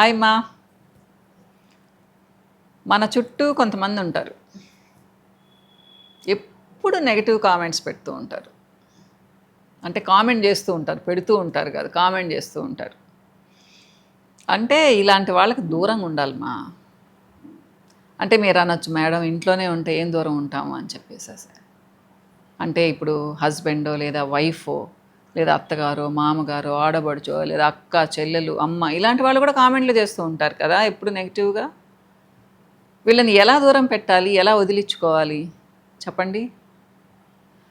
Hi మా. మన చుట్టూ కొంతమంది ఉంటారు, ఎప్పుడు నెగిటివ్ కామెంట్స్ పెడుతూ ఉంటారు. అంటే కామెంట్ చేస్తూ ఉంటారు, పెడుతూ ఉంటారు కాదు, కామెంట్ చేస్తూ ఉంటారు. అంటే ఇలాంటి వాళ్ళకి దూరంగా ఉండాలి మా. అంటే మీరు అనొచ్చు, మేడం ఇంట్లోనే ఉంటే ఏం దూరం ఉంటాము అని చెప్పేసి. అంటే ఇప్పుడు హస్బెండో లేదా వైఫో లేదా అత్తగారో మామగారో ఆడబడుచో లేదా అక్క చెల్లెలు అమ్మ ఇలాంటి వాళ్ళు కూడా కామెంట్లు చేస్తూ ఉంటారు కదా ఎప్పుడు నెగిటివ్గా. వీళ్ళని ఎలా దూరం పెట్టాలి, ఎలా వదిలించుకోవాలి చెప్పండి.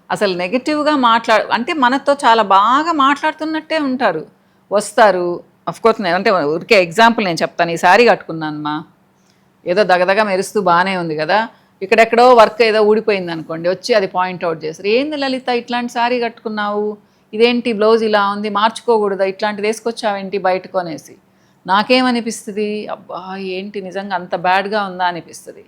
అసలు నెగిటివ్గా అంటే మనతో చాలా బాగా మాట్లాడుతున్నట్టే ఉంటారు, వస్తారు. అఫ్కోర్స్ నేను అంటే ఊరికే ఎగ్జాంపుల్ నేను చెప్తాను. ఈ సారీ కట్టుకున్నానమ్మా, ఏదో దగదగ మెరుస్తూ బాగానే ఉంది కదా, ఇక్కడెక్కడో వర్క్ ఏదో ఊడిపోయింది అనుకోండి, వచ్చి అది పాయింట్అవుట్ చేస్తారు. ఏంది లలిత ఇట్లాంటి సారీ కట్టుకున్నావు, ఇదేంటి బ్లౌజ్ ఇలా ఉంది, మార్చుకోకూడదా, ఇట్లాంటిది వేసుకొచ్చావేంటి బయటకు అనేసి. నాకేమనిపిస్తుంది, అబ్బా ఏంటి నిజంగా అంత బ్యాడ్గా ఉందా అనిపిస్తుంది.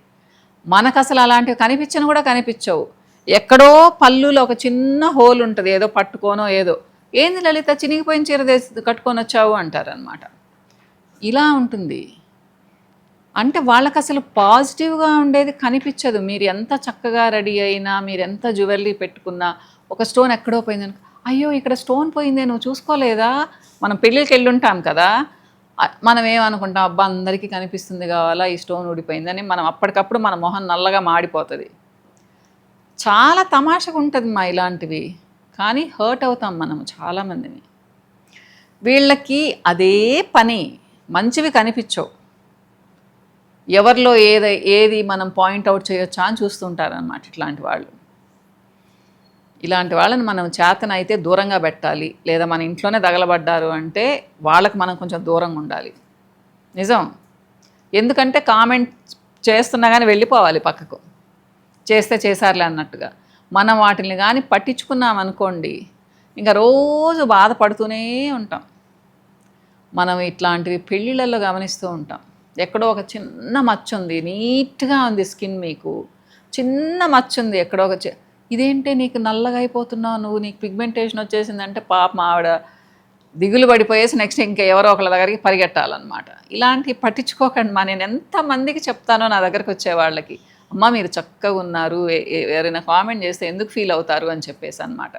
మనకు అసలు అలాంటివి కనిపించను కూడా కనిపించవు. ఎక్కడో పళ్ళులో ఒక చిన్న హోల్ ఉంటుంది, ఏదో పట్టుకోనో ఏదో, ఏంది లలిత చినిగిపోయిన చీర కట్టుకొని వచ్చావు అంటారనమాట. ఇలా ఉంటుంది. అంటే వాళ్ళకి అసలు పాజిటివ్గా ఉండేది కనిపించదు. మీరు ఎంత చక్కగా రెడీ అయినా, మీరు ఎంత జ్యువెలరీ పెట్టుకున్నా, ఒక స్టోన్ ఎక్కడో పోయిందని, అయ్యో ఇక్కడ స్టోన్ పోయిందే నువ్వు చూసుకోలేదా. మనం పెళ్ళికి వెళ్ళుంటాం కదా, మనం ఏమనుకుంటాం, అబ్బా అందరికీ కనిపిస్తుంది కావాలా ఈ స్టోన్ ఊడిపోయిందని, మనం అప్పటికప్పుడు మన మొహం నల్లగా మాడిపోతుంది. చాలా తమాషగా ఉంటుంది మా ఇలాంటివి. కానీ హర్ట్ అవుతాం మనం చాలామందిని. వీళ్ళకి అదే పని, మంచివి కనిపించవు. ఎవరిలో ఏది మనం పాయింట్అవుట్ చేయొచ్చా అని చూస్తుంటారనమాట ఇట్లాంటి వాళ్ళు. ఇలాంటి వాళ్ళని మనం చేతనైతే దూరంగా పెట్టాలి. లేదా మన ఇంట్లోనే తగలబడ్డారు అంటే వాళ్ళకి మనం కొంచెం దూరంగా ఉండాలి. నిజం. ఎందుకంటే కామెంట్ చేస్తున్నా కానీ వెళ్ళిపోవాలి పక్కకు, చేస్తే చేశారులే అన్నట్టుగా. మనం వాటిని కానీ పట్టించుకున్నాం అనుకోండి, ఇంకా రోజు బాధపడుతూనే ఉంటాం. మనం ఇట్లాంటివి పెళ్ళిళ్ళల్లో గమనిస్తూ ఉంటాం. ఎక్కడో ఒక చిన్న మచ్చ ఉంది, నీట్గా ఉంది స్కిన్, మీకు చిన్న మచ్చ ఉంది ఎక్కడో ఒక ఇదేంటే నీకు నల్లగా అయిపోతున్నావు నువ్వు, నీకు పిగ్మెంటేషన్ వచ్చేసిందంటే పాపం ఆవిడ దిగులు పడిపోయేసి నెక్స్ట్ ఇంకా ఎవరో ఒకళ్ళ దగ్గరికి పరిగెట్టాలన్నమాట. ఇలాంటివి పట్టించుకోకండి మా. నేను ఎంతమందికి చెప్తానో నా దగ్గరికి వచ్చే వాళ్ళకి, అమ్మ మీరు చక్కగా ఉన్నారు, ఎవరైనా కామెంట్ చేస్తే ఎందుకు ఫీల్ అవుతారు అని చెప్పేసి అనమాట.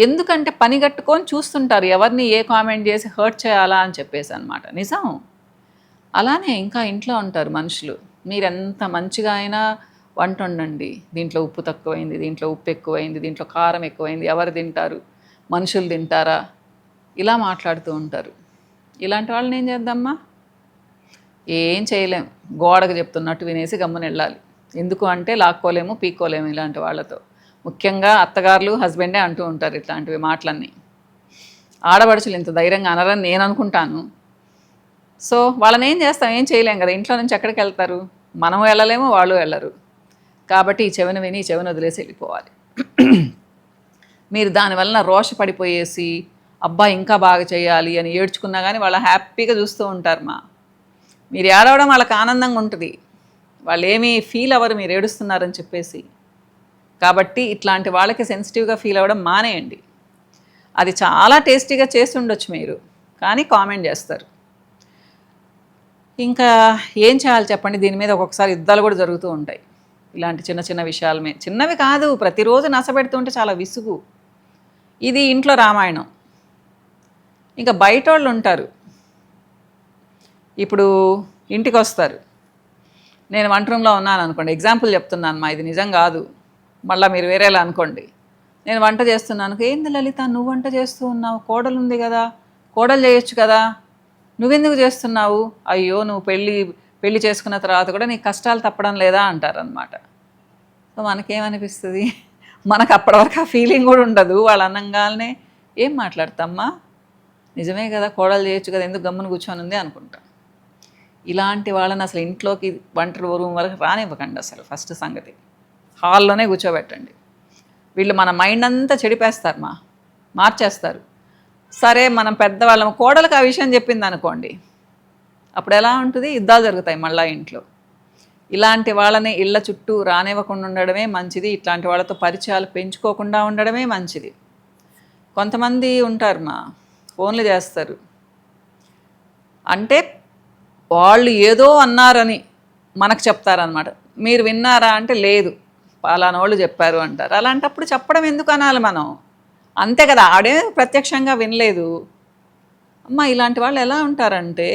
ఎందుకంటే పని కట్టుకొని చూస్తుంటారు ఎవరిని ఏ కామెంట్ చేసి హర్ట్ చేయాలా అని చెప్పేసి అనమాట. నిజం. అలానే ఇంకా ఇంట్లో ఉంటారు మనుషులు. మీరు ఎంత మంచిగా అయినా వంట వండండి, దీంట్లో ఉప్పు తక్కువైంది, దీంట్లో ఉప్పు ఎక్కువైంది, దీంట్లో కారం ఎక్కువైంది, ఎవరు తింటారు, మనుషులు తింటారా, ఇలా మాట్లాడుతూ ఉంటారు. ఇలాంటి వాళ్ళని ఏం చేద్దామా, ఏం చేయలేం. గోడకు చెప్తున్నట్టు వినేసి గమ్మున వెళ్ళాలి. ఎందుకు అంటే లాక్కోలేము, పీక్కోలేము ఇలాంటి వాళ్ళతో. ముఖ్యంగా అత్తగారులు హస్బెండే అంటూ ఉంటారు ఇట్లాంటివి మాటలన్నీ. ఆడపడుచులు ఇంత ధైర్యంగా అనరని నేను అనుకుంటాను. సో వాళ్ళని ఏం చేస్తాం, ఏం చేయలేం కదా. ఇంట్లో నుంచి ఎక్కడికి వెళ్తారు, మనం వెళ్ళలేము, వాళ్ళు వెళ్ళరు. కాబట్టి ఈ చెవిని విని ఈ చెవిని వదిలేసి వెళ్ళిపోవాలి. మీరు దానివల్ల రోషపడిపోయేసి అబ్బా ఇంకా బాగా చేయాలి అని ఏడ్చుకున్నా కానీ వాళ్ళు హ్యాపీగా చూస్తూ ఉంటారు మా. మీరు ఏడవడం వాళ్ళకి ఆనందంగా ఉంటుంది, వాళ్ళు ఏమీ ఫీల్ అవ్వరు మీరు ఏడుస్తున్నారని చెప్పేసి. కాబట్టి ఇట్లాంటి వాళ్ళకి సెన్సిటివ్గా ఫీల్ అవ్వడం మానేయండి. అది చాలా టేస్టీగా చేసి ఉండొచ్చు మీరు, కానీ కామెంట్ చేస్తారు. ఇంకా ఏం చేయాలి చెప్పండి. దీని మీద ఒక్కొక్కసారి యుద్ధాలు కూడా జరుగుతూ ఉంటాయి ఇలాంటి చిన్న చిన్న విషయాలమే. చిన్నవి కాదు, ప్రతిరోజు నసపెడుతుంటే చాలా విసుగు. ఇది ఇంట్లో రామాయణం. ఇంకా బయట వాళ్ళు ఉంటారు. ఇప్పుడు ఇంటికి వస్తారు, నేను వంట రూమ్లో ఉన్నాను అనుకోండి, ఎగ్జాంపుల్ చెప్తున్నాను మా, ఇది నిజం కాదు, మళ్ళీ మీరు వేరేలా అనుకోండి. నేను వంట చేస్తున్నాను, ఏంది లలిత నువ్వు వంట చేస్తూ ఉన్నావు, కోడలు ఉంది కదా, కోడలు చేయొచ్చు కదా, నువ్వెందుకు చేస్తున్నావు, అయ్యో నువ్వు పెళ్ళి చేసుకున్న తర్వాత కూడా నీకు కష్టాలు తప్పడం లేదా అంటారనమాట. సో మనకేమనిపిస్తుంది, మనకు అప్పటివరకు ఆ ఫీలింగ్ కూడా ఉండదు. వాళ్ళు అనంగానే ఏం మాట్లాడతామ్మా, నిజమే కదా కోడలు చేయొచ్చు కదా, ఎందుకు గమ్మున కూర్చొని ఉంది అనుకుంటాం. ఇలాంటి వాళ్ళని అసలు ఇంట్లోకి వంట రూమ్ వరకు రానివ్వకండి. అసలు ఫస్ట్ సంగతి హాల్లోనే కూర్చోబెట్టండి. వీళ్ళు మన మైండ్ అంతా చెడిపేస్తారు మా, మార్చేస్తారు. సరే మనం పెద్దవాళ్ళం, కోడలకు ఆ విషయం చెప్పింది అనుకోండి, అప్పుడు ఎలా ఉంటుంది, యుద్ధాలు జరుగుతాయి మళ్ళీ ఇంట్లో. ఇలాంటి వాళ్ళని ఇళ్ళ చుట్టూ రానివ్వకుండా ఉండడమే మంచిది. ఇట్లాంటి వాళ్ళతో పరిచయాలు పెంచుకోకుండా ఉండడమే మంచిది. కొంతమంది ఉంటారు మా, ఫోన్లు చేస్తారు అంటే వాళ్ళు ఏదో అన్నారని మనకు చెప్తారనమాట. మీరు విన్నారా అంటే లేదు పలానోళ్ళు చెప్పారు అంటారు. అలాంటప్పుడు చెప్పడం ఎందుకు అనాలి మనం? అంతే కదా, ఆడే ప్రత్యక్షంగా వినలేదు. అమ్మ ఇలాంటి వాళ్ళు ఎలా ఉంటారంటే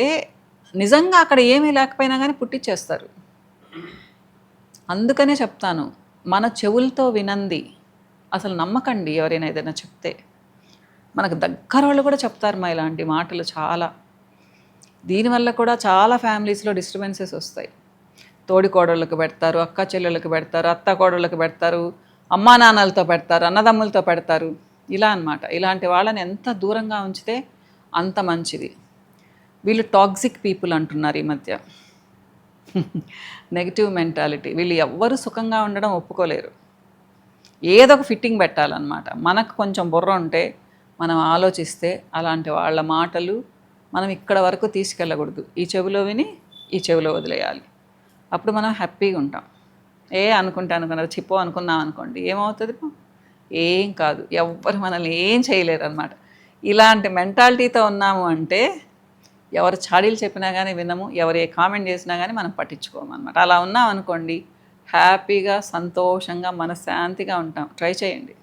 నిజంగా అక్కడ ఏమీ లేకపోయినా కానీ పుట్టించేస్తారు. అందుకనే చెప్తాను, మన చెవులతో వినంది అసలు నమ్మకండి. ఎవరైనా ఏదైనా చెప్తే మనకు దగ్గర వాళ్ళు కూడా చెప్తారు మా ఇలాంటి మాటలు చాలా. దీనివల్ల కూడా చాలా ఫ్యామిలీస్లో డిస్టర్బెన్సెస్ వస్తాయి. తోడి కోడళ్ళకి పెడతారు, అక్క చెల్లెళ్ళకి పెడతారు, అత్త కోడళ్ళకి పెడతారు, అమ్మా నాన్నలతో పెడతారు, అన్నదమ్ములతో పెడతారు. ఇలా అన్నమాట. ఇలాంటి వాళ్ళని ఎంత దూరంగా ఉంచితే అంత మంచిది. వీళ్ళు టాక్సిక్ పీపుల్ అంటున్నారు ఈ మధ్య. Negative mentality. వీళ్ళు ఎవ్వరు సుఖంగా ఉండడం ఒప్పుకోలేరు. ఏదో ఒక ఫిట్టింగ్ పెట్టాలన్నమాట. మనకు కొంచెం బుర్ర ఉంటే మనం ఆలోచిస్తే అలాంటి వాళ్ళ మాటలు మనం ఇక్కడ వరకు తీసుకెళ్ళకూడదు. ఈ చెవిలో విని ఈ చెవిలో వదిలేయాలి. అప్పుడు మనం హ్యాపీగా ఉంటాం. అనుకున్నారు చిప్పో అనుకున్నాం అనుకోండి, ఏమవుతుంది? ఏం కాదు. ఎవ్వరు మనల్ని ఏం చేయలేరు అనమాట. ఇలాంటి మెంటాలిటీతో ఉన్నాము అంటే ఎవరు చాడీలు చెప్పినా కానీ వినము, ఎవరు ఏ కామెంట్ చేసినా కానీ మనం పట్టించుకోము అనమాట. అలా ఉన్నాం అనుకోండి, హ్యాపీగా సంతోషంగా మనశ్శాంతిగా ఉంటాం. ట్రై చేయండి.